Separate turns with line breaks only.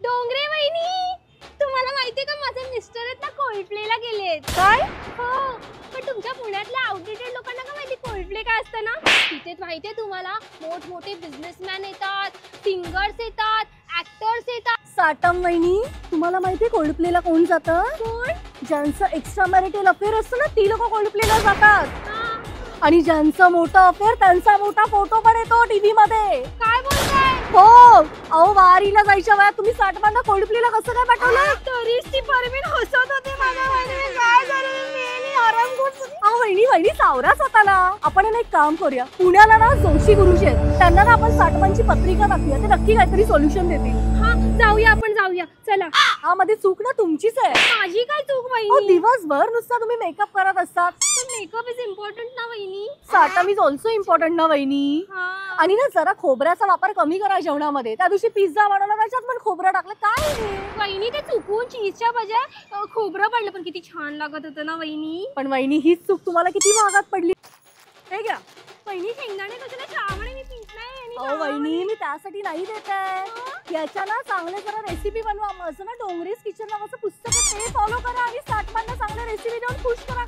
डोंगरे वहिनी, तुम्हाला माहितीये का माझे मिस्टर आहेत ना कोल्डप्लेला गेलेत.
काय?
हो, पण तुमच्या पुण्यातल्या आउटडेटेड लोकांना का माहिती कोल्डप्ले काय असतं ना? तिथे माहितीये तुम्हाला मोठमोठे बिझनेसमॅन येतात, सिंगर्स येतात, ऍक्टर्स येतात.
साटम वहिनी, तुम्हाला माहितीये कोल्डप्लेला कोण जातं?
कोण?
ज्यांचं एक्स्ट्रा मॅरिटल अफेअर असतं ना ती लोक कोल्डप्लेला जातात.
हा,
आणि ज्यांचं मोठं अफेअर त्यांचा मोठा फोटो पण येतो टीव्ही मध्ये.
काय बोलताय?
हो, अहो वारीला जायच्या वेळा तुम्ही साठमांना कोल्डप्लेला कसं काय पाठवलं?
तरीच ती परवीन हसत होती माझ्या वहिनी. काय झालं मी आराम करतो.
अहो वहिनी सावरा स्वतःला. आपण ना एक काम करूया, पुण्याला ना जोशी गुरुजी आहेत, त्यांना ना आपण साठमांची पत्रिका दाखवूया, ते नक्की काहीतरी सोल्युशन देतील.
हा, जाऊया आपण जाऊया. चला.
हा, मध्ये चूक ना तुमचीच आहे.
माझी काय चूक
अहो
वहिनी?
दिवसभर नुसता तुम्ही मेकअप करत असतात.
मेकअप इज इम्पॉर्टंट ना वहिनी.
साटम इज ऑल्सो इम्पॉर्टंट ना वहिनी.
हा.
आणि ना जरा खोबऱ्याचा वापर कमी करा जेवणामध्ये. त्या दिवशी पिझ्झा बनवला त्याच्यात पण खोबरं टाकलं. काय हे?
वहिनी ते चुकून चीजच्या बजाय खोबरं पडलं, पण किती छान लागत होतं ना वहिनी.
पण वहिनी हीच चूक तुम्हाला किती महागात पडली. हे घ्या.
वहिनी शेंगदाणे कशाला चहामध्ये मी पीत नाही आणि
अहो वहिनी मी त्यासाठी नाही देत आहे. याच्या ना चांगले जरा रेसिपी बनवा. माझं ना डोंगरीज किचन नावाचं पुस्तक आहे, ते फॉलो करा आणि साठमांना चांगल्या रेसिपी देऊन खुश करा.